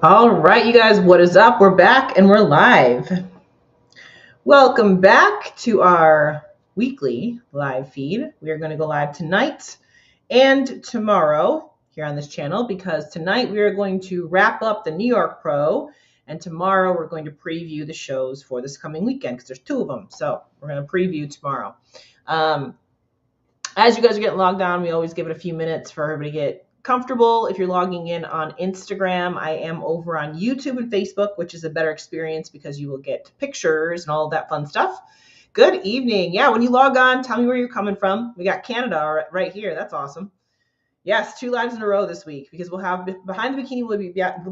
All right, you guys, what is up? We're back and we're live. Welcome back to our weekly live feed. We are going to go live tonight and tomorrow here on this channel because tonight we are going to wrap up the New York Pro and tomorrow we're going to preview the shows for this coming weekend because there's two of them. So we're going to preview tomorrow. Um, as you guys are getting logged on, we always give it a few minutes for everybody to get comfortable. If you're logging in on Instagram, I am over on YouTube and Facebook, which is a better experience because you will get pictures and all of that fun stuff. Good evening. Yeah, when you log on, tell me where you're coming from. We got Canada right here. That's awesome. Yes, two lives in a row this week because we'll have Behind the Bikini will be Behind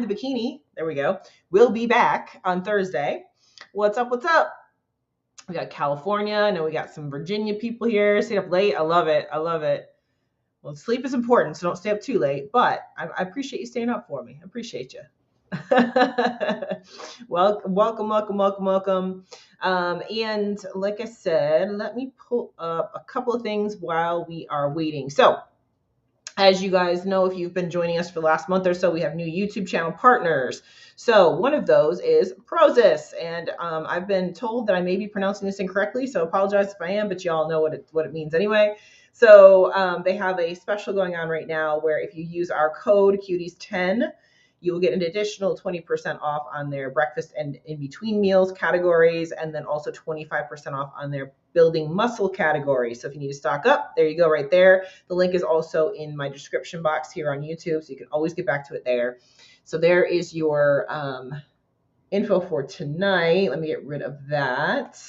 the Bikini. There we go. We'll be back on Thursday. What's up? What's up? We got California. I know we got some Virginia people here. Stayed up late. I love it. I love it. Well, sleep is important, so don't stay up too late. But I appreciate you staying up for me. I appreciate you. welcome. And like I said, let me pull up a couple of things while we are waiting. So, as you guys know, if you've been joining us for the last month or so, we have new YouTube channel partners. So one of those is Prozis, and I've been told that I may be pronouncing this incorrectly, so I apologize if I am, but you all know what it means anyway. So they have a special going on right now where if you use our code Cuties10, you will get an additional 20% off on their breakfast and in between meals categories, and then also 25% off on their building muscle category. So if you need to stock up, there you go right there. The link is also in my description box here on YouTube, so you can always get back to it there. So there is your info for tonight. Let me get rid of that.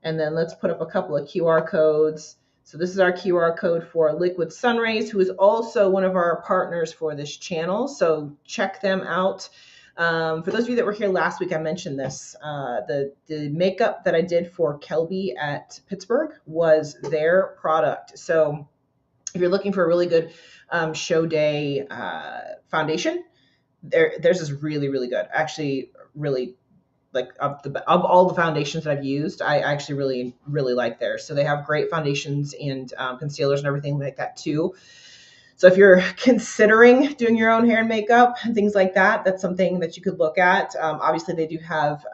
And then let's put up a couple of QR codes. So this is our QR code for Liquid Sun Rayz, who is also one of our partners for this channel. So check them out. For those of you that were here last week, I mentioned this. The makeup that I did for Kelby at Pittsburgh was their product. So if you're looking for a really good Showday foundation, theirs is really, really good. Actually, really like of all the foundations that I've used, I actually really, really like theirs. So they have great foundations and concealers and everything like that too. So if you're considering doing your own hair and makeup and things like that, that's something that you could look at. Obviously, they do have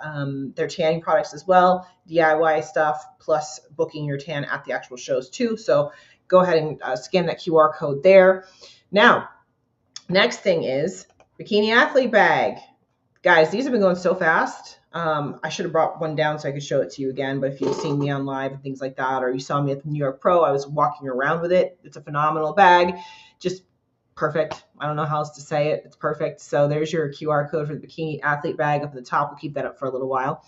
their tanning products as well, DIY stuff, plus booking your tan at the actual shows too. So go ahead and scan that QR code there. Now, next thing is Bikini Athlete Bag. Guys, these have been going so fast. I should have brought one down so I could show it to you again. But if you've seen me on live and things like that, or you saw me at the New York Pro, I was walking around with it. It's a phenomenal bag. Just perfect. I don't know how else to say it. It's perfect. So there's your QR code for the Bikini Athlete Bag up at the top. We'll keep that up for a little while.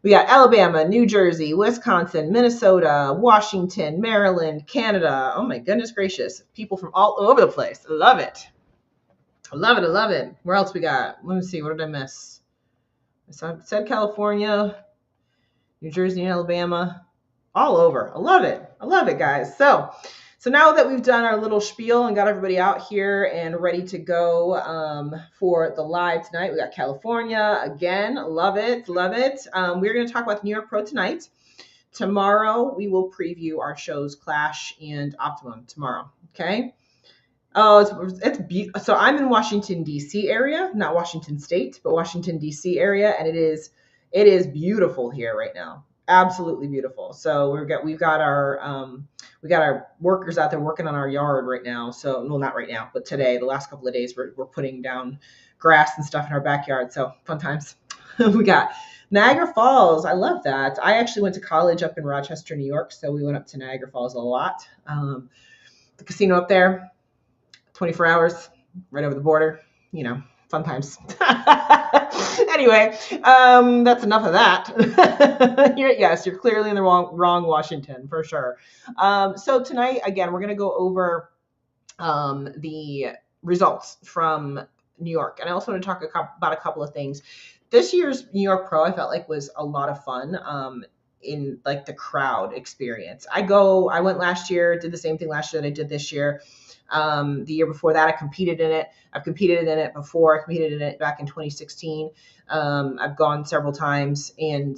We got Alabama, New Jersey, Wisconsin, Minnesota, Washington, Maryland, Canada. Oh my goodness gracious. People from all over the place. I love it. I love it. I love it. Where else we got? Let me see. What did I miss? So I said California, New Jersey, and Alabama, all over. I love it. I love it, guys. So now that we've done our little spiel and got everybody out here and ready to go for the live tonight, we got California again. Love it. Love it. We're going to talk about the New York Pro tonight. Tomorrow, we will preview our shows Clash and Optimum tomorrow. Okay. Oh, it's beautiful. So I'm in Washington D.C. area, not Washington State, but Washington D.C. area, and it is beautiful here right now. Absolutely beautiful. So we've got our workers out there working on our yard right now. So well, not right now, but today, the last couple of days, we're putting down grass and stuff in our backyard. So fun times. We got Niagara Falls. I love that. I actually went to college up in Rochester, New York, so we went up to Niagara Falls a lot. The casino up there. 24 hours, right over the border, fun times. Anyway, that's enough of that. Yes, you're clearly in the wrong Washington, for sure. So tonight, again, we're going to go over the results from New York. And I also want to talk about a couple of things. This year's New York Pro, I felt like was a lot of fun. In like the crowd experience. I went last year, did the same thing last year that I did this year. The year before that, I competed in it. I've competed in it before. I competed in it back in 2016. I've gone several times, and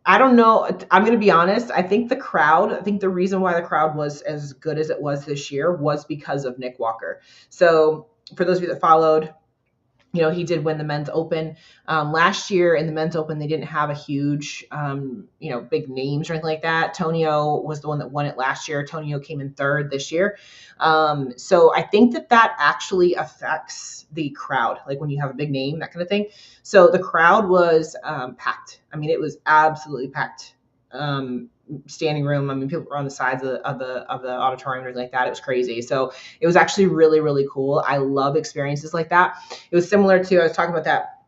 I don't know. I'm going to be honest. I think the reason why the crowd was as good as it was this year was because of Nick Walker. So for those of you that followed, he did win the men's open. Last year in the men's open, they didn't have a huge, big names or anything like that. Tonio was the one that won it last year. Tonio came in third this year. So I think that actually affects the crowd, like when you have a big name, that kind of thing. So the crowd was packed. I mean, it was absolutely packed. Standing room. I mean, people were on the sides of the auditorium or like that. It was crazy. So it was actually really, really cool. I love experiences like that. It was similar to, I was talking about that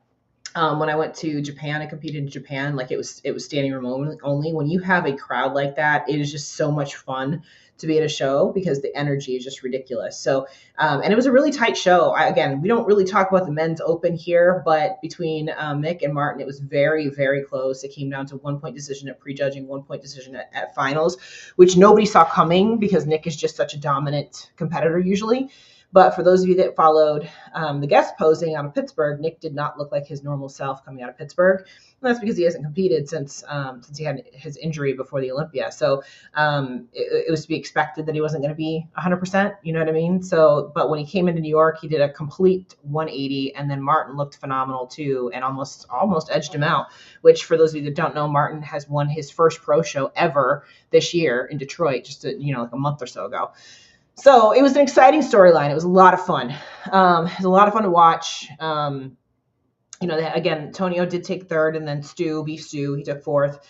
when I went to Japan. I competed in Japan. Like it was standing room only. When you have a crowd like that, it is just so much fun to be at a show because the energy is just ridiculous. So, and it was a really tight show. Again, we don't really talk about the men's open here, but between Mick and Martin, it was very, very close. It came down to 1-point decision at prejudging, 1-point decision at finals, which nobody saw coming because Nick is just such a dominant competitor usually. But for those of you that followed the guest posing out of Pittsburgh, Nick did not look like his normal self coming out of Pittsburgh. And that's because he hasn't competed since he had his injury before the Olympia. So it was to be expected that he wasn't going to be 100%. You know what I mean? So, but when he came into New York, he did a complete 180, and then Martin looked phenomenal too, and almost edged him out. Which, for those of you that don't know, Martin has won his first pro show ever this year in Detroit, just like a month or so ago. So it was an exciting storyline. It was a lot of fun. It was a lot of fun to watch. Again, Tonio did take third, and then Beef Stew, he took fourth,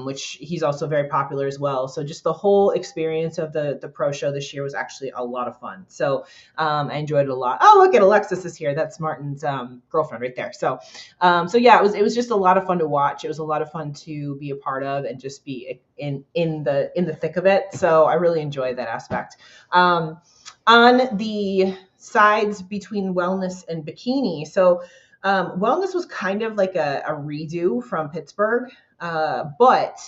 which he's also very popular as well. So just the whole experience of the pro show this year was actually a lot of fun. So I enjoyed it a lot. Oh, look at Alexis is here. That's Martin's girlfriend right there. So yeah, it was just a lot of fun to watch. It was a lot of fun to be a part of and just be in the thick of it. So I really enjoyed that aspect. On the sides between wellness and bikini, so wellness was kind of like a redo from Pittsburgh, but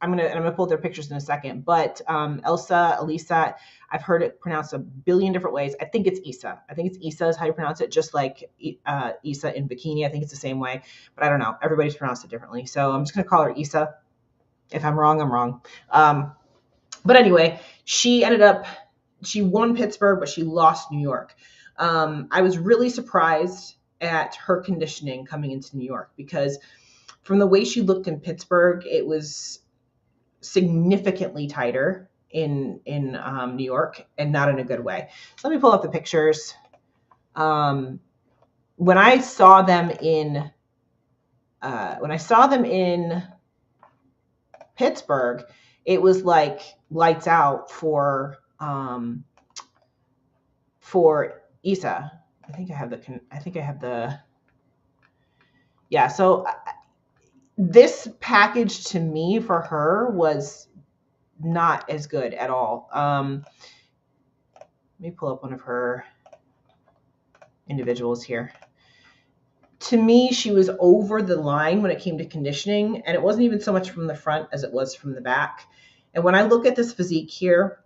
I'm gonna pull their pictures in a second. But Elisa, I've heard it pronounced a billion different ways. I think it's Isa. I think it's Isa is how you pronounce it, just like Isa in Bikini. I think it's the same way, but I don't know. Everybody's pronounced it differently, so I'm just gonna call her Isa. If I'm wrong, I'm wrong. But anyway, she won Pittsburgh, but she lost New York. I was really surprised at her conditioning coming into New York because from the way she looked in Pittsburgh, it was significantly tighter in New York, and not in a good way. So let me pull up the pictures. When I saw them in Pittsburgh, it was like lights out for Isa. I think I have the. Yeah. So this package to me for her was not as good at all. Let me pull up one of her individuals here. To me, she was over the line when it came to conditioning, and it wasn't even so much from the front as it was from the back. And when I look at this physique here,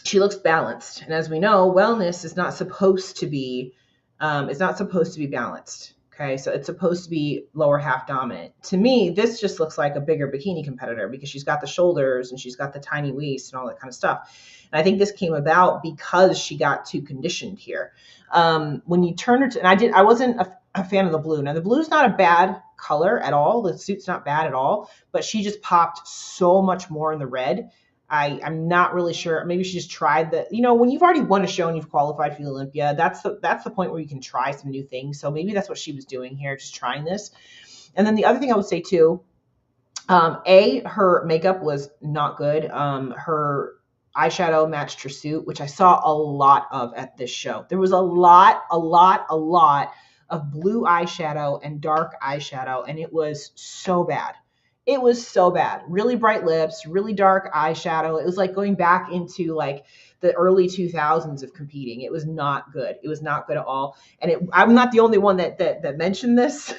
she looks balanced. And as we know, wellness is not supposed to be balanced. Okay, so it's supposed to be lower half dominant. To me, this just looks like a bigger bikini competitor because she's got the shoulders and she's got the tiny waist and all that kind of stuff. And I think this came about because she got too conditioned here. When you turn her to, and I wasn't a fan of the blue. Now the blue's not a bad color at all. The suit's not bad at all, but she just popped so much more in the red. I'm not really sure. Maybe she just tried when you've already won a show and you've qualified for the Olympia, that's the point where you can try some new things. So maybe that's what she was doing here, just trying this. And then the other thing I would say too, her makeup was not good. Her eyeshadow matched her suit, which I saw a lot of at this show. There was a lot of blue eyeshadow and dark eyeshadow, and it was so bad. It was so bad. Really bright lips, really dark eyeshadow. It was like going back into like the early 2000s of competing. It was not good. It was not good at all. And I'm not the only one that mentioned this.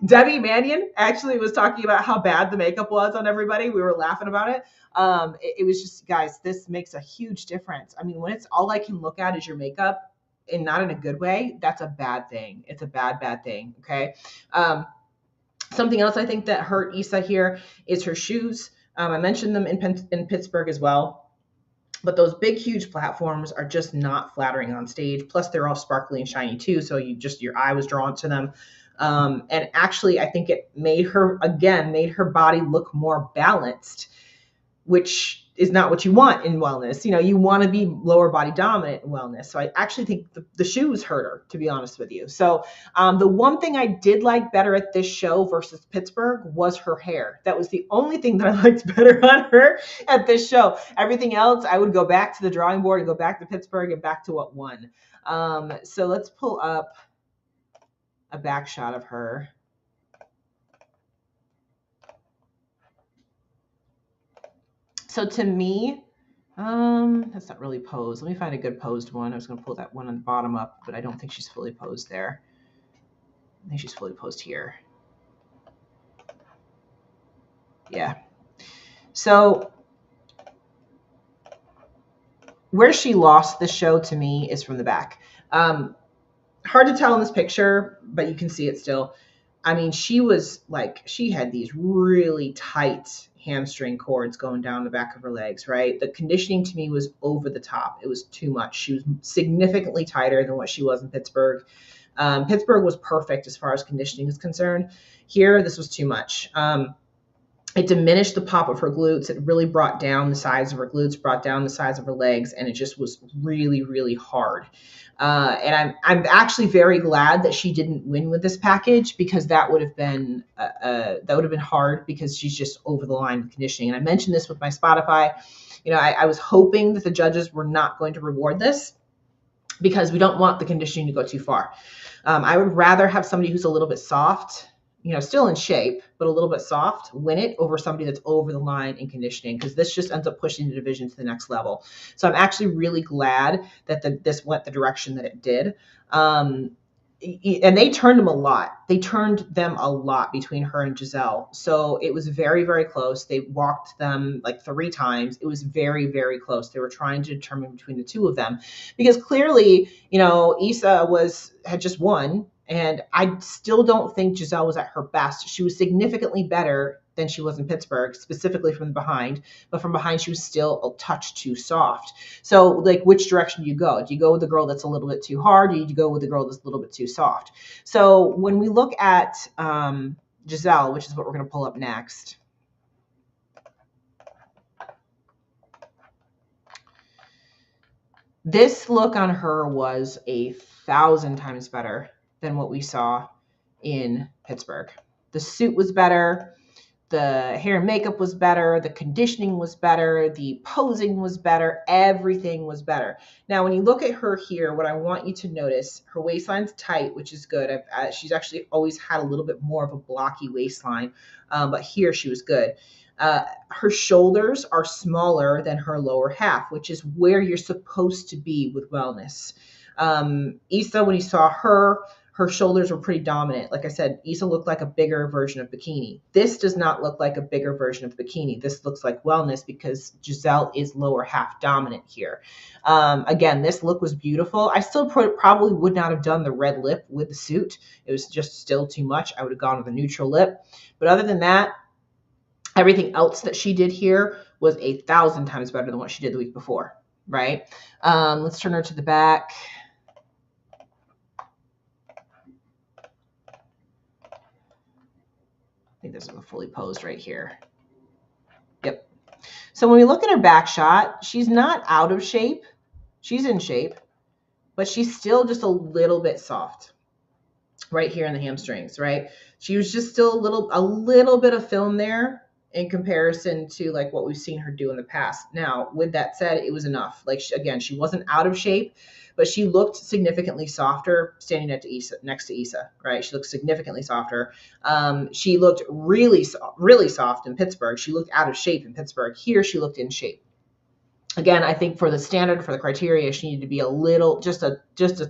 Debbie Mannion actually was talking about how bad the makeup was on everybody. We were laughing about it. It was just, guys, this makes a huge difference. I mean, when it's all I can look at is your makeup and not in a good way, that's a bad thing. It's a bad thing. Okay. Something else I think that hurt Isa here is her shoes. I mentioned them in Pittsburgh as well. But those big, huge platforms are just not flattering on stage. Plus, they're all sparkly and shiny too, so your eye was drawn to them. And actually, I think it made her body look more balanced, which is not what you want in wellness. You want to be lower body dominant in wellness. So I actually think the shoes hurt her, to be honest with you. So the one thing I did like better at this show versus Pittsburgh was her hair. That was the only thing that I liked better on her at this show. Everything else, I would go back to the drawing board and go back to Pittsburgh and back to what won. So let's pull up a back shot of her. So to me, that's not really posed. Let me find a good posed one. I was going to pull that one on the bottom up, but I don't think she's fully posed there. I think she's fully posed here. Yeah. So where she lost the show to me is from the back. Hard to tell in this picture, but you can see it still. I mean, she had these really tight hamstring cords going down the back of her legs, right? The conditioning to me was over the top. It was too much. She was significantly tighter than what she was in Pittsburgh. Pittsburgh was perfect as far as conditioning is concerned. Here, this was too much. It diminished the pop of her glutes. It really brought down the size of her glutes, brought down the size of her legs, and it just was really, really hard. And I'm actually very glad that she didn't win with this package, because that would have been hard, because she's just over the line with conditioning. And I mentioned this with my Spotify. I was hoping that the judges were not going to reward this, because we don't want the conditioning to go too far. I would rather have somebody who's a little bit soft, still in shape, but a little bit soft, win it over somebody that's over the line in conditioning, because this just ends up pushing the division to the next level. So I'm actually really glad that this went the direction that it did. And they turned them a lot. They turned them a lot between her and Giselle. So it was very, very close. They walked them like 3 times. It was very, very close. They were trying to determine between the two of them, because clearly, Issa had just won. And I still don't think Giselle was at her best. She was significantly better than she was in Pittsburgh, specifically from behind. But from behind, she was still a touch too soft. So, which direction do you go? Do you go with the girl that's a little bit too hard? Or do you go with the girl that's a little bit too soft? So when we look at Giselle, which is what we're going to pull up next, this look on her was 1,000 times better than what we saw in Pittsburgh. The suit was better. The hair and makeup was better. The conditioning was better. The posing was better. Everything was better. Now, when you look at her here, what I want you to notice, her waistline's tight, which is good. She's actually always had a little bit more of a blocky waistline, but here she was good. Her shoulders are smaller than her lower half, which is where you're supposed to be with wellness. Issa, when you saw her shoulders were pretty dominant. Like I said, Issa looked like a bigger version of Bikini. This does not look like a bigger version of Bikini. This looks like wellness, because Giselle is lower half dominant here. Again, this look was beautiful. I still probably would not have done the red lip with the suit. It was just still too much. I would have gone with a neutral lip. But other than that, everything else that she did here was 1,000 times better than what she did the week before, right? Let's turn her to the back. I think this is a fully posed right here. Yep. So when we look at her back shot, she's not out of shape. She's in shape, but she's still just a little bit soft right here in the hamstrings, right? She was just still a little bit of film there in comparison to like what we've seen her do in the past. Now, with that said, it was enough. Like, again, she wasn't out of shape, but she looked significantly softer standing next to Issa, right? She looked significantly softer. She looked really, really soft in Pittsburgh. She looked out of shape in Pittsburgh. Here, she looked in shape. Again, I think for the standard, for the criteria, she needed to be a little, just a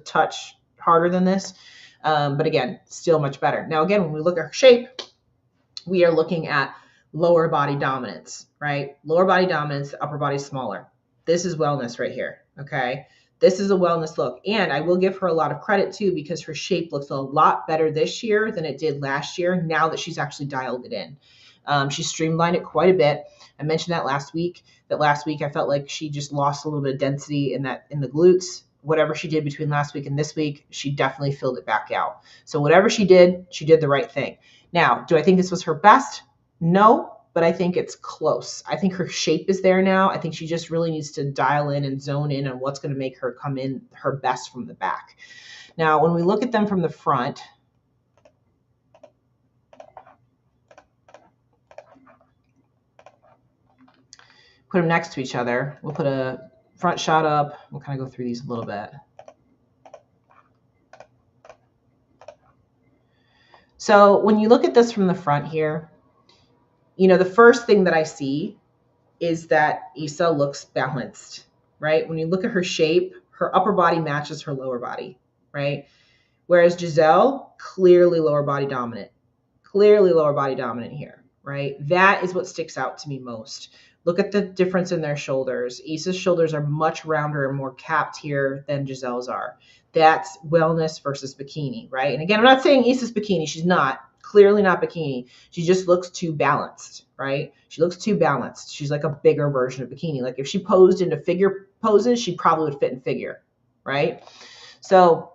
touch harder than this. But again, still much better. Now, again, when we look at her shape, we are looking at lower body dominance, right? Lower body dominance, upper body smaller. This is wellness right here, okay? This is a wellness look. And I will give her a lot of credit too, because her shape looks a lot better this year than it did last year, now that she's actually dialed it in. She streamlined it quite a bit. I mentioned that last week. That last week I felt like she just lost a little bit of density in the glutes. Whatever she did between last week and this week, she definitely filled it back out. So whatever she did the right thing. Now, do I think this was her best? No, but I think it's close. I think her shape is there now. I think she just really needs to dial in and zone in on what's going to make her come in her best from the back. Now, when we look at them from the front, put them next to each other. We'll put a front shot up. We'll kind of go through these a little bit. So when you look at this from the front here, you know, the first thing that I see is that Issa looks balanced, right? When you look at her shape, her upper body matches her lower body, right? Whereas Giselle, clearly lower body dominant. Clearly lower body dominant here, right? That is what sticks out to me most. Look at the difference in their shoulders. Issa's shoulders are much rounder and more capped here than Giselle's are. That's wellness versus bikini, right? And again, I'm not saying Issa's bikini. She's not. Clearly not bikini. She just looks too balanced, right? She looks too balanced. She's like a bigger version of bikini. Like if she posed into figure poses, she probably would fit in figure, right? So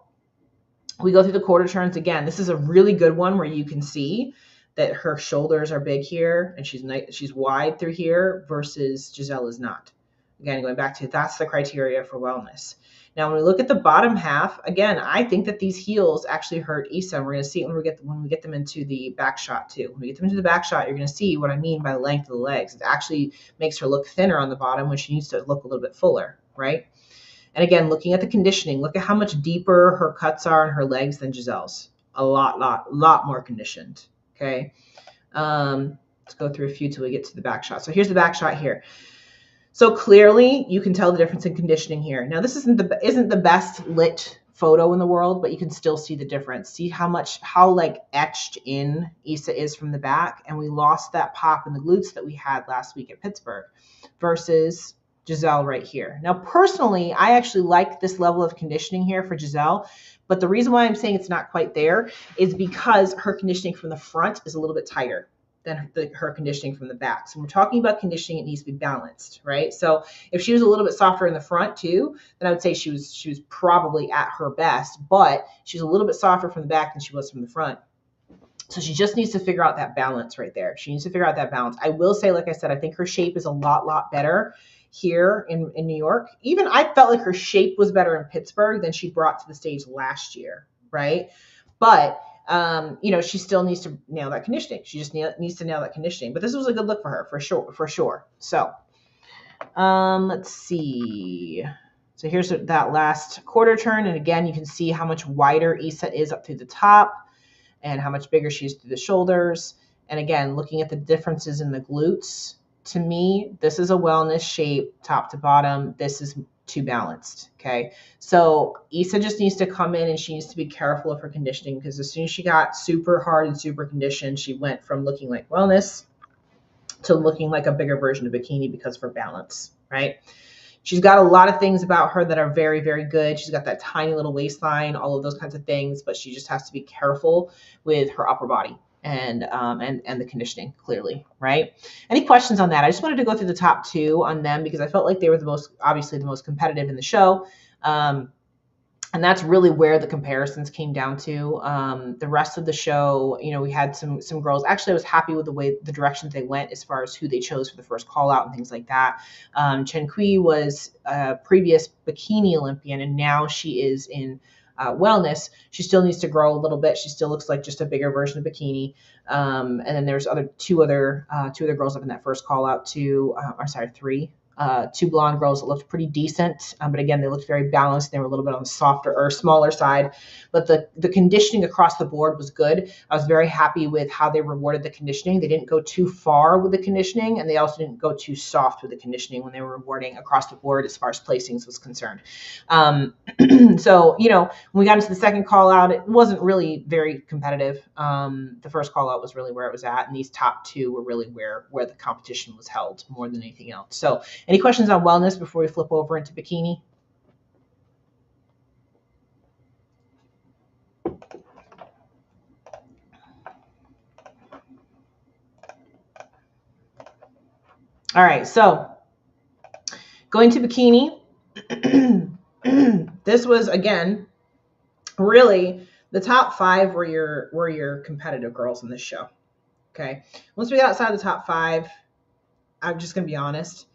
we go through the quarter turns again. This is a really good one where you can see that her shoulders are big here and she's wide through here versus Giselle is not. Again, going back to that's the criteria for wellness. Now, when we look at the bottom half, again, I think that these heels actually hurt Issa. And we're going to see it when we get them into the back shot too. When we get them into the back shot, you're going to see what I mean by the length of the legs. It actually makes her look thinner on the bottom when she needs to look a little bit fuller, right? And again, looking at the conditioning, look at how much deeper her cuts are in her legs than Giselle's. A lot more conditioned. Okay. Let's go through a few till we get to the back shot. So here's the back shot here. So clearly you can tell the difference in conditioning here. Now this isn't the best lit photo in the world, but you can still see the difference. See how like etched in Issa is from the back, and we lost that pop in the glutes that we had last week at Pittsburgh versus Giselle right here. Now, personally, I actually like this level of conditioning here for Giselle, but the reason why I'm saying it's not quite there is because her conditioning from the front is a little bit tighter than her conditioning from the back. So when we're talking about conditioning, it needs to be balanced, right? So if she was a little bit softer in the front too, then I would say she was probably at her best, but she's a little bit softer from the back than she was from the front. So she just needs to figure out that balance right there. She needs to figure out that balance. I will say, like I said, I think her shape is a lot better here in New York. Even I felt like her shape was better in Pittsburgh than she brought to the stage last year, right? But you know, she still needs to nail that conditioning. She just needs to nail that conditioning. But this was a good look for her, for sure. So let's see. So here's that last quarter turn. And again, you can see how much wider Issa is up through the top and how much bigger she is through the shoulders. And again, looking at the differences in the glutes, to me, this is a wellness shape, top to bottom. This is too balanced, okay? So Issa just needs to come in and she needs to be careful of her conditioning, because as soon as she got super hard and super conditioned, she went from looking like wellness to looking like a bigger version of bikini because of her balance, right? She's got a lot of things about her that are very, very good. She's got that tiny little waistline, all of those kinds of things, but she just has to be careful with her upper body and the conditioning, clearly, right? Any questions on that? I just wanted to go through the top two on them because I felt like they were obviously the most competitive in the show. And that's really where the comparisons came down to. The rest of the show, you know, we had some girls. Actually, I was happy with the direction they went as far as who they chose for the first call out and things like that. Chen Kui was a previous bikini Olympian, and now she is in wellness. She still needs to grow a little bit. She still looks like just a bigger version of bikini. And then there's two other girls up in that first call out, three. Two blonde girls that looked pretty decent, but again, they looked very balanced. They were a little bit on the softer or smaller side, but the conditioning across the board was good. I was very happy with how they rewarded the conditioning. They didn't go too far with the conditioning, and they also didn't go too soft with the conditioning when they were rewarding across the board as far as placings was concerned. So, you know, when we got into the second call out, it wasn't really very competitive. The first call out was really where it was at, and these top two were really where the competition was held more than anything else. So any questions on wellness before we flip over into bikini? All right, so going to Bikini. This was, again, really the top 5 were your competitive girls in this show. Okay. Once we got outside the top 5, I'm just gonna be honest,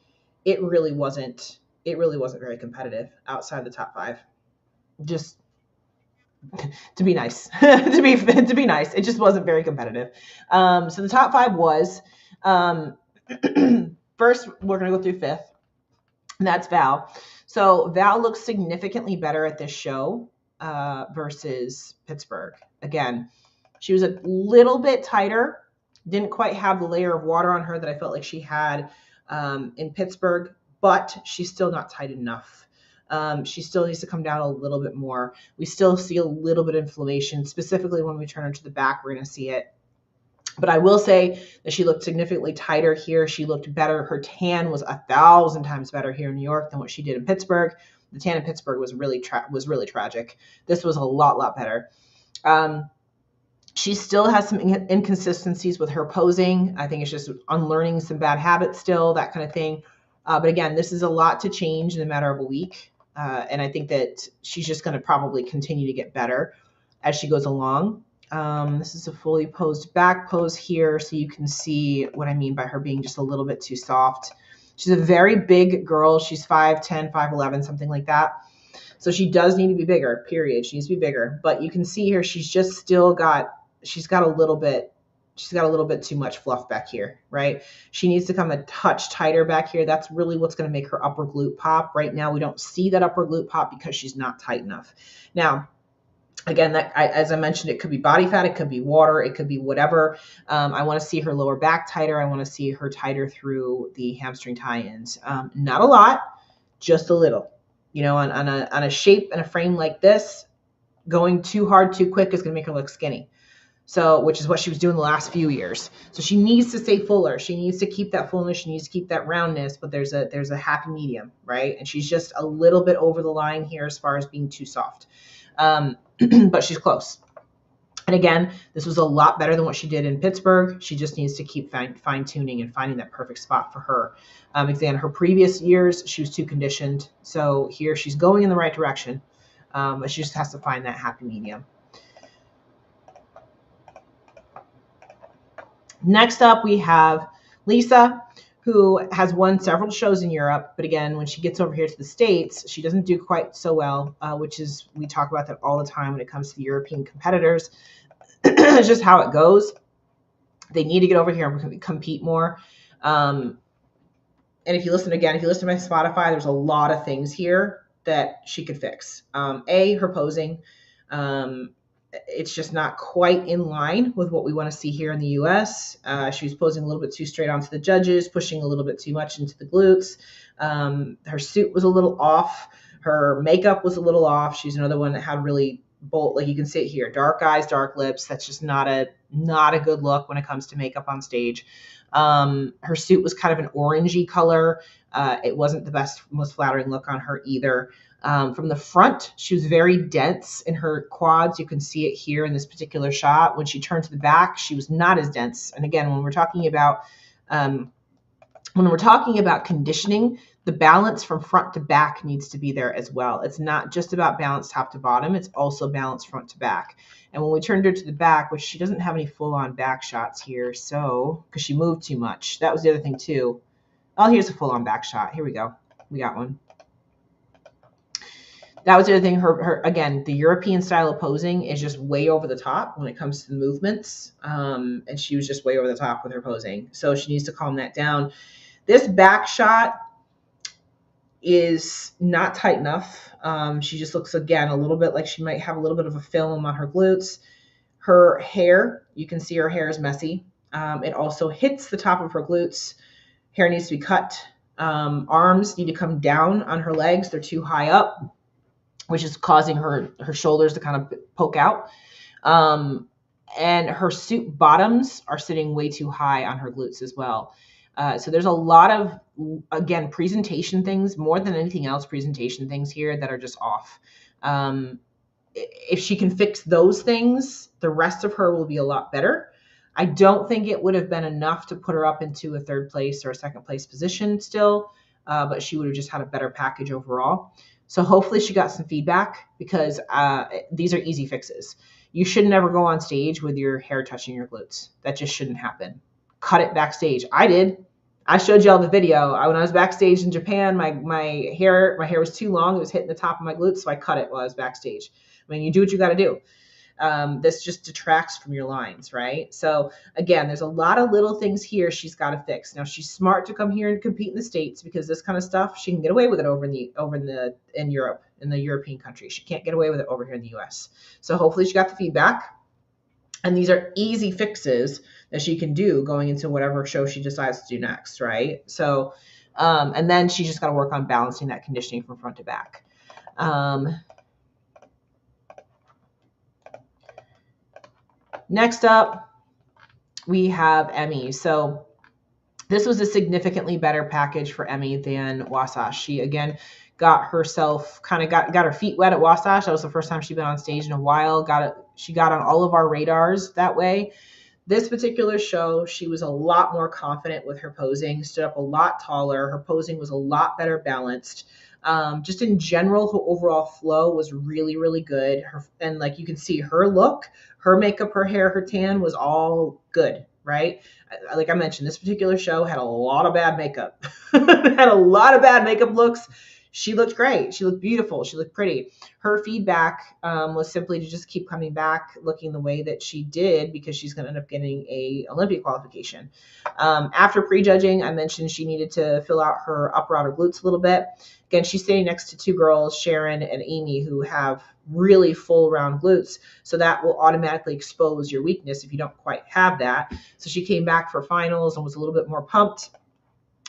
it really wasn't very competitive outside the top 5. Just to be nice. to be nice. It just wasn't very competitive. So the top 5 was first we're gonna go through 5th, and that's Val. So Val looks significantly better at this show versus Pittsburgh. Again, she was a little bit tighter, didn't quite have the layer of water on her that I felt like she had in Pittsburgh, but she's still not tight enough. She still needs to come down a little bit more. We still see a little bit of inflammation, specifically when we turn her to the back, we're going to see it. But I will say that she looked significantly tighter here. She looked better. Her tan was 1,000 times better here in New York than what she did in Pittsburgh. The tan in Pittsburgh was really tragic. This was a lot better. She still has some inconsistencies with her posing. I think it's just unlearning some bad habits still, that kind of thing. But again, this is a lot to change in a matter of a week. And I think that she's just going to probably continue to get better as she goes along. This is a fully posed back pose here, so you can see what I mean by her being just a little bit too soft. She's a very big girl. She's 5'10", 5'11", something like that. So she does need to be bigger, period. She needs to be bigger. But you can see here she's just still got, she's got a little bit too much fluff back here, right? She needs to come a touch tighter back here. That's really what's going to make her upper glute pop. Right now, we don't see that upper glute pop because she's not tight enough. Now, again, as I mentioned, it could be body fat, it could be water, it could be whatever. I want to see her lower back tighter. I want to see her tighter through the hamstring tie-ins. Not a lot, just a little. You know, on a shape and a frame like this, going too hard, too quick is going to make her look skinny. So, which is what she was doing the last few years. So she needs to stay fuller. She needs to keep that fullness. She needs to keep that roundness, but there's a happy medium, right? And she's just a little bit over the line here as far as being too soft. But she's close. And again, this was a lot better than what she did in Pittsburgh. She just needs to keep fine-tuning and finding that perfect spot for her. Again, her previous years, she was too conditioned. So here she's going in the right direction, but she just has to find that happy medium. Next up, we have Lisa, who has won several shows in Europe. But again, when she gets over here to the States, she doesn't do quite so well, which is, we talk about that all the time when it comes to the European competitors. It's just how it goes. They need to get over here and compete more. And if you listen to my Spotify, there's a lot of things here that she could fix. Her posing. It's just not quite in line with what we want to see here in the US. She was posing a little bit too straight onto the judges, pushing a little bit too much into the glutes. Her suit was a little off. Her makeup was a little off. She's another one that had really bold, like you can see it here, dark eyes, dark lips. That's just not a good look when it comes to makeup on stage. Her suit was kind of an orangey color. It wasn't the best, most flattering look on her either. From the front, she was very dense in her quads. You can see it here in this particular shot. When she turned to the back, she was not as dense. And again, when we're talking about conditioning, the balance from front to back needs to be there as well. It's not just about balance top to bottom. It's also balance front to back. And when we turned her to the back, which she doesn't have any full-on back shots here, so because she moved too much. That was the other thing too. Oh, here's a full-on back shot. Here we go. We got one. That was the other thing. Her again, the European style of posing is just way over the top when it comes to the movements. And she was just way over the top with her posing. So she needs to calm that down. This back shot is not tight enough. She just looks, again, a little bit like she might have a little bit of a film on her glutes. Her hair, you can see her hair is messy. It also hits the top of her glutes. Hair needs to be cut. Arms need to come down on her legs. They're too high up, which is causing her shoulders to kind of poke out. And her suit bottoms are sitting way too high on her glutes as well. So there's a lot of, again, presentation things, more than anything else, presentation things here that are just off. If she can fix those things, the rest of her will be a lot better. I don't think it would have been enough to put her up into a third place or a second place position still, but she would have just had a better package overall. So hopefully she got some feedback, because these are easy fixes. You should never go on stage with your hair touching your glutes. That just shouldn't happen. Cut it backstage. I did. I showed y'all the video. When I was backstage in Japan, my hair was too long. It was hitting the top of my glutes, so I cut it while I was backstage. I mean, you do what you got to do. This just detracts from your lines, right? So again, there's a lot of little things here she's got to fix. Now she's smart to come here and compete in the States, because this kind of stuff she can get away with it in Europe, in the European countries. She can't get away with it over here in the US. So hopefully she got the feedback. And these are easy fixes that she can do going into whatever show she decides to do next, right? So, and then she just got to work on balancing that conditioning from front to back. Next up, we have Emmy. So this was a significantly better package for Emmy than Wasatch. She, again, got herself got her feet wet at Wasatch. That was the first time she'd been on stage in a while. She got on all of our radars that way. This particular show, she was a lot more confident with her posing, stood up a lot taller. Her posing was a lot better balanced. Just in general, her overall flow was really, really good. And like you can see, her look, her makeup, her hair, her tan was all good, right? Like I mentioned, this particular show had a lot of bad makeup. Had a lot of bad makeup looks. She looked great. She looked beautiful. She looked pretty. Her feedback was simply to just keep coming back looking the way that she did, because she's going to end up getting a Olympia qualification. After prejudging, I mentioned she needed to fill out her upper outer glutes a little bit. Again, she's sitting next to two girls, Sharon and Amy, who have really full round glutes. So that will automatically expose your weakness if you don't quite have that. So she came back for finals and was a little bit more pumped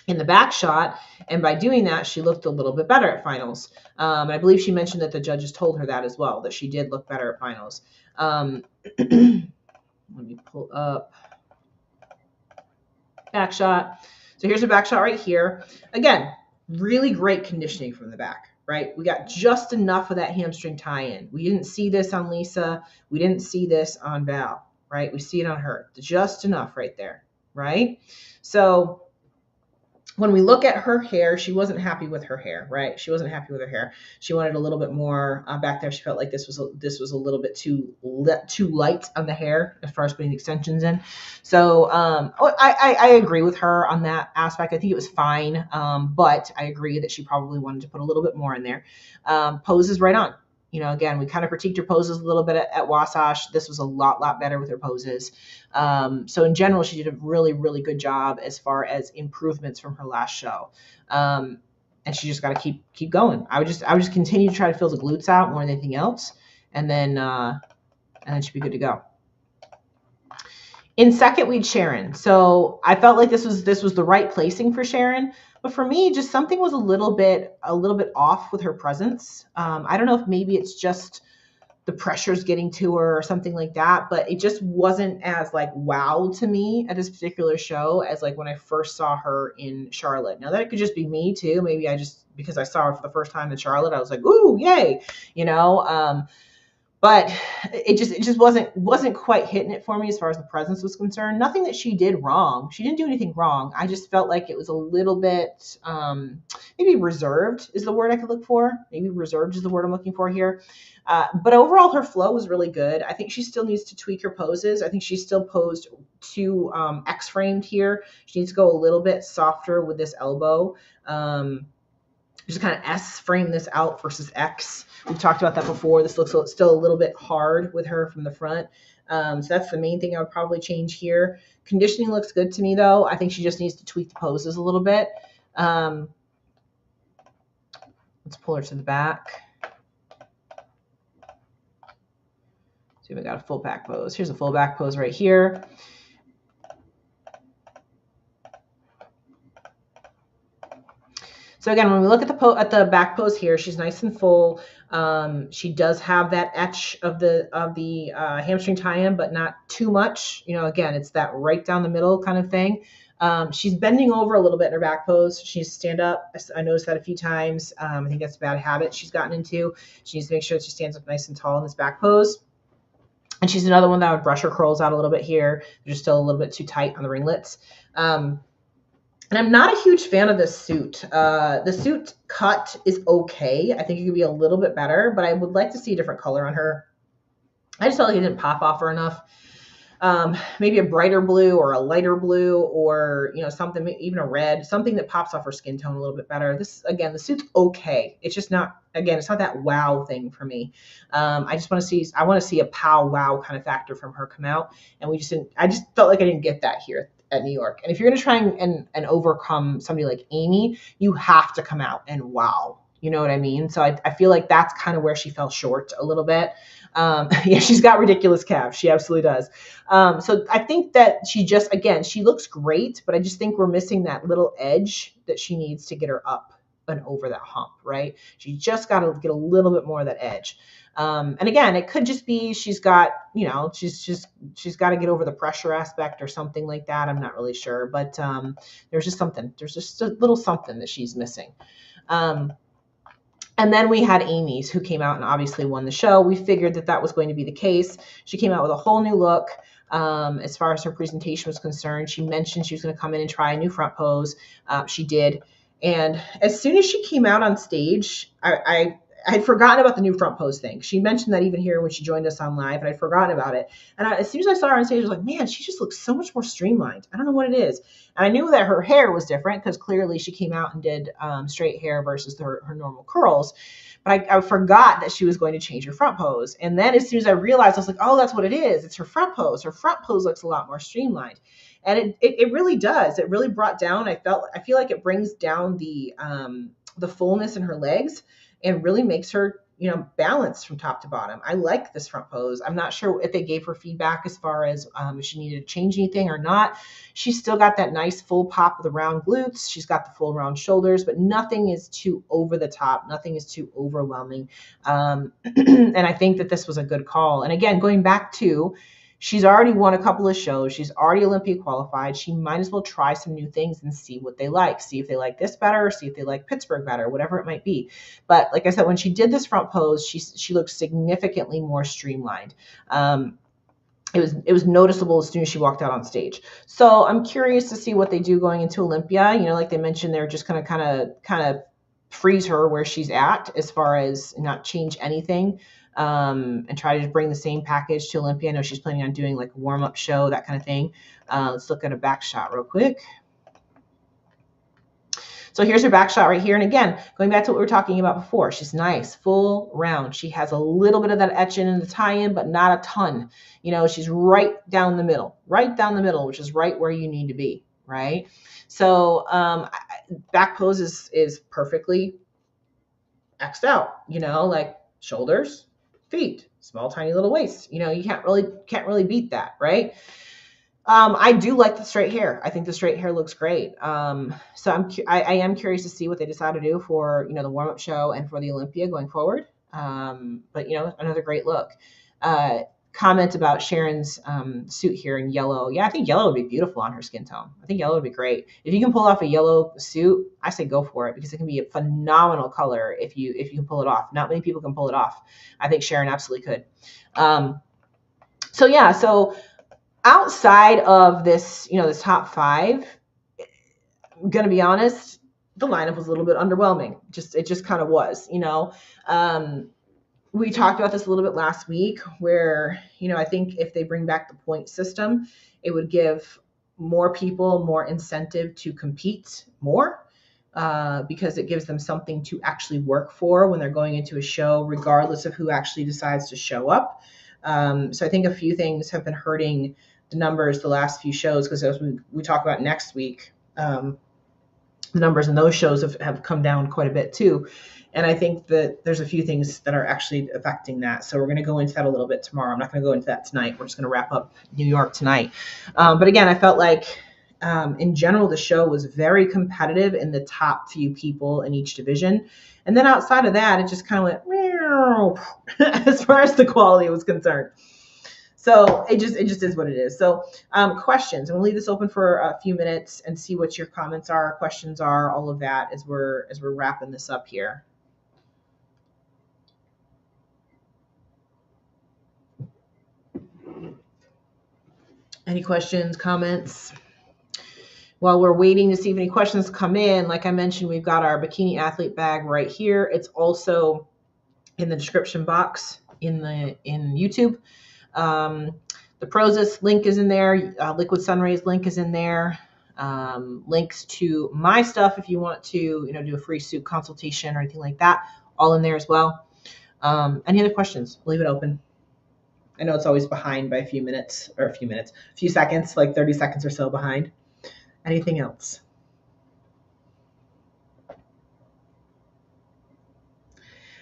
in the back shot, and by doing that, she looked a little bit better at finals. And I believe she mentioned that the judges told her that as well, that she did look better at finals. Let me pull up back shot. So here's a back shot right here. Again, really great conditioning from the back, right? We got just enough of that hamstring tie-in. We didn't see this on Lisa. We didn't see this on Val, right? We see it on her. Just enough right there, right? So when we look at her hair, she wasn't happy with her hair, right? She wasn't happy with her hair. She wanted a little bit more back there. She felt like this was a little bit too light on the hair as far as putting extensions in. So I agree with her on that aspect. I think it was fine, but I agree that she probably wanted to put a little bit more in there. Pose is right on. You know, again, we kind of critiqued her poses a little bit at Wasatch. This was a lot better with her poses. So in general, she did a really, really good job as far as improvements from her last show. And she just got to keep going. I would just continue to try to fill the glutes out more than anything else, and then she'd be good to go. In second, we had Sharon. So I felt like this was the right placing for Sharon. But for me, just something was a little bit off with her presence. I don't know if maybe it's just the pressure's getting to her or something like that, but it just wasn't as like wow to me at this particular show as like when I first saw her in Charlotte. Now that could just be me too. Maybe because I saw her for the first time in Charlotte, I was like, ooh, yay, you know. But it just wasn't quite hitting it for me as far as the presence was concerned. Nothing that she did wrong. She didn't do anything wrong. I just felt like it was a little bit maybe reserved is the word I could look for. Maybe reserved is the word I'm looking for here. But overall, her flow was really good. I think she still needs to tweak her poses. I think she's still posed too X-framed here. She needs to go a little bit softer with this elbow. Just kind of S-frame this out versus X. We've talked about that before. This looks still a little bit hard with her from the front. So that's the main thing I would probably change here. Conditioning looks good to me, though. I think she just needs to tweak the poses a little bit. Let's pull her to the back. So we got a full back pose. Here's a full back pose right here. So again, when we look at the back pose here, she's nice and full. She does have that etch of the hamstring tie-in, but not too much. You know, again, it's that right down the middle kind of thing. She's bending over a little bit in her back pose. She needs to stand up. I noticed that a few times. I think that's a bad habit she's gotten into. She needs to make sure that she stands up nice and tall in this back pose. And she's another one that I would brush her curls out a little bit here. They're just still a little bit too tight on the ringlets. And I'm not a huge fan of this suit. The suit cut is okay. I think it could be a little bit better, but I would like to see a different color on her. I just felt like it didn't pop off her enough. Maybe a brighter blue or a lighter blue, or something, even a red, something that pops off her skin tone a little bit better. This, again, the suit's okay. It's just not, again, it's not that wow thing for me. I want to see a pow wow kind of factor from her come out, and I just felt like I didn't get that here at New York. And if you're going to try and overcome somebody like Amy, you have to come out and wow. You know what I mean? So I feel like that's kind of where she fell short a little bit. Yeah, she's got ridiculous calves. She absolutely does. So I think that she looks great, but I just think we're missing that little edge that she needs to get her up and over that hump, right? She just got to get a little bit more of that edge. And again, it could just be she's got to get over the pressure aspect or something like that. I'm not really sure, but there's just a little something that she's missing. And then we had Amy's, who came out and obviously won the show. We figured that was going to be the case. She came out with a whole new look. As far as her presentation was concerned, she mentioned she was going to come in and try a new front pose. She did. And as soon as she came out on stage, I had forgotten about the new front pose thing. She mentioned that even here when she joined us on live, and I'd forgotten about it. And as soon as I saw her on stage, I was like, man, she just looks so much more streamlined. I don't know what it is. And I knew that her hair was different because clearly she came out and did straight hair versus her normal curls. But I forgot that she was going to change her front pose. And then as soon as I realized, I was like, oh, that's what it is. It's her front pose. Her front pose looks a lot more streamlined. And it really does. It really brought down, I feel like it brings down the fullness in her legs and really makes her, balanced from top to bottom. I like this front pose. I'm not sure if they gave her feedback as far as if she needed to change anything or not. She's still got that nice full pop of the round glutes. She's got the full round shoulders, but nothing is too over the top. Nothing is too overwhelming. And I think that this was a good call. And again, going back to, she's already won a couple of shows. She's already Olympia qualified. She might as well try some new things and see what they like. See if they like this better, or see if they like Pittsburgh better, whatever it might be. But like I said, when she did this front pose, she looked significantly more streamlined. It was noticeable as soon as she walked out on stage. So I'm curious to see what they do going into Olympia. Like they mentioned, they're just going to kind of freeze her where she's at as far as not change anything. And try to bring the same package to Olympia. I know she's planning on doing like a warm-up show, that kind of thing. Let's look at a back shot real quick. So here's her back shot right here. And again, going back to what we were talking about before, she's nice, full round. She has a little bit of that etching in the tie-in, but not a ton. She's right down the middle, which is right where you need to be, right? So back pose is perfectly X'd out, like shoulders, feet, small, tiny little waist. You can't really beat that, right? I do like the straight hair. I think the straight hair looks great. So I am curious to see what they decide to do for, the warm-up show and for the Olympia going forward. But another great look. Comment about Sharon's suit here in yellow. Yeah, I think yellow would be beautiful on her skin tone. I think yellow would be great. If you can pull off a yellow suit, I say go for it, because it can be a phenomenal color if you can pull it off. Not many people can pull it off. I think Sharon absolutely could. So outside of this, this top five, I'm gonna be honest, the lineup was a little bit underwhelming. It just kind of was, We talked about this a little bit last week where, I think if they bring back the point system, it would give more people more incentive to compete more, because it gives them something to actually work for when they're going into a show, regardless of who actually decides to show up. So I think a few things have been hurting the numbers the last few shows, because as we talk about next week, the numbers in those shows have come down quite a bit too. And I think that there's a few things that are actually affecting that. So we're going to go into that a little bit tomorrow. I'm not going to go into that tonight. We're just going to wrap up New York tonight. But again, I felt like in general, the show was very competitive in the top few people in each division. And then outside of that, it just kind of went meow as far as the quality was concerned. So it just is what it is. So questions. I'm gonna leave this open for a few minutes and see what your comments are, questions are, all of that as we're wrapping this up here. Any questions, comments? While we're waiting to see if any questions come in, like I mentioned, we've got our bikini athlete bag right here. It's also in the description box in YouTube. The Prozis link is in there. Liquid Sun Rayz link is in there. Links to my stuff if you want to, do a free suit consultation or anything like that, all in there as well. Any other questions? Leave it open. I know it's always behind by a few seconds, like 30 seconds or so behind. Anything else?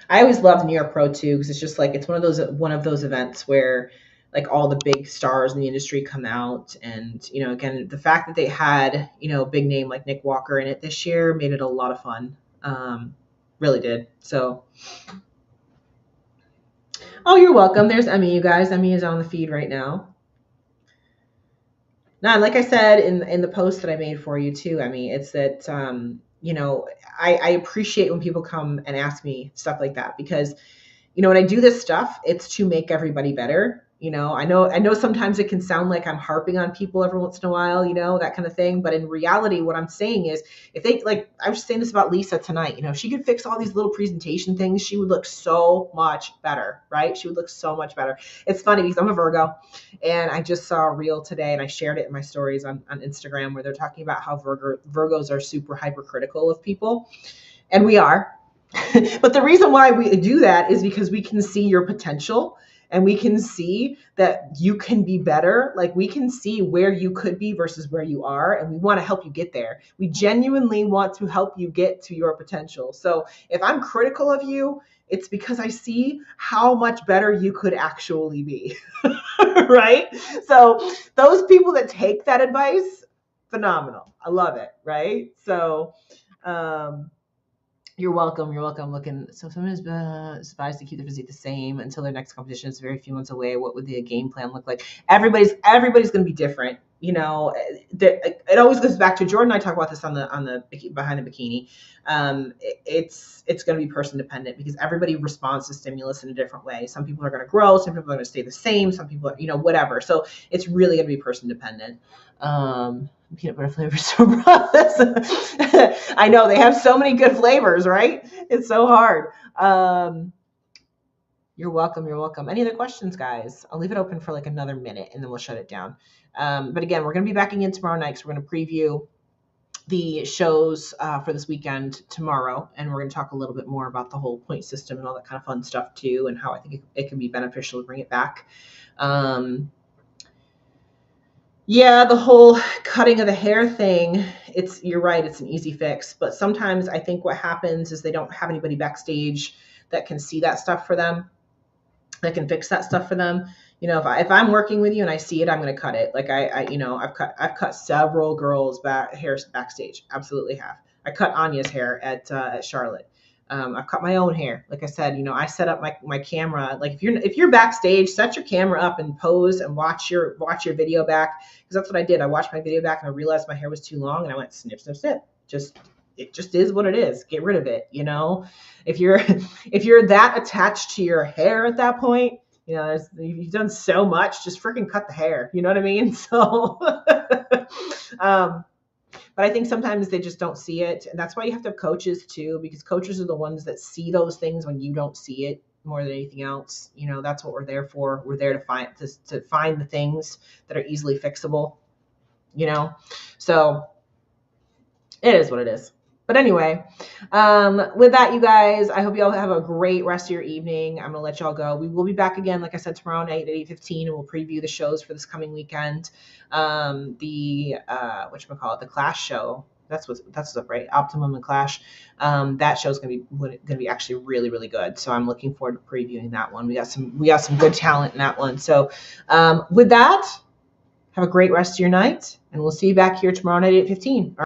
I always loved New York Pro too, because it's just like it's one of those events where like all the big stars in the industry come out, and again, the fact that they had a big name like Nick Walker in it this year made it a lot of fun. Really did. So, oh, you're welcome. There's Emmy, you guys. Emmy is on the feed right now. Now, like I said in the post that I made for you too, Emmy, it's that I appreciate when people come and ask me stuff like that, because when I do this stuff, it's to make everybody better. I know sometimes it can sound like I'm harping on people every once in a while, that kind of thing. But in reality, what I'm saying is, if they, like, I was saying this about Lisa tonight, if she could fix all these little presentation things, she would look so much better, right? She would look so much better. It's funny because I'm a Virgo, and I just saw a reel today and I shared it in my stories on Instagram, where they're talking about how Virgos are super hypercritical of people. And we are. But the reason why we do that is because we can see your potential, and we can see that you can be better. Like, we can see where you could be versus where you are, and we want to help you get there. We genuinely want to help you get to your potential. So if I'm critical of you, it's because I see how much better you could actually be, right? So those people that take that advice, phenomenal. I love it, right? So, you're welcome. You're welcome. Looking, so someone is advised to keep their physique the same until their next competition is very few months away. What would the game plan look like? Everybody's going to be different. It always goes back to Jordan and I talk about this on the behind the bikini. It's going to be person dependent, because everybody responds to stimulus in a different way. Some people are going to grow, some people are going to stay the same, some people are, whatever. So it's really going to be person dependent. Peanut butter flavor so I know they have so many good flavors, right? It's so hard. You're welcome. You're welcome. Any other questions, guys? I'll leave it open for like another minute and then we'll shut it down. But again, we're going to be back again tomorrow night. So we're going to preview the shows for this weekend tomorrow, and we're going to talk a little bit more about the whole point system and all that kind of fun stuff too, and how I think it can be beneficial to bring it back. Yeah, the whole cutting of the hair thing, you're right, it's an easy fix. But sometimes I think what happens is they don't have anybody backstage that can see that stuff for them, that can fix that stuff for them. If I'm working with you and I see it, I'm going to cut it. Like I've cut several girls' hairs backstage. Absolutely have. I cut Anya's hair at Charlotte. I've cut my own hair. Like I said, I set up my camera. Like if you're backstage, set your camera up and pose and watch your video back, because that's what I did. I watched my video back and I realized my hair was too long, and I went snip, snip, snip. It just is what it is. Get rid of it. If you're that attached to your hair at that point, you've done so much, just freaking cut the hair. You know what I mean? So, but I think sometimes they just don't see it. And that's why you have to have coaches too, because coaches are the ones that see those things when you don't see it more than anything else. That's what we're there for. We're there to find the things that are easily fixable, so it is what it is. But anyway, with that, you guys, I hope you all have a great rest of your evening. I'm going to let y'all go. We will be back again, like I said, tomorrow night at 8:15, and we'll preview the shows for this coming weekend. The Clash show. That's what's up, right? Optimum and Clash. That show is going to be actually really, really good. So I'm looking forward to previewing that one. We got some good talent in that one. So with that, have a great rest of your night, and we'll see you back here tomorrow night at 8:15.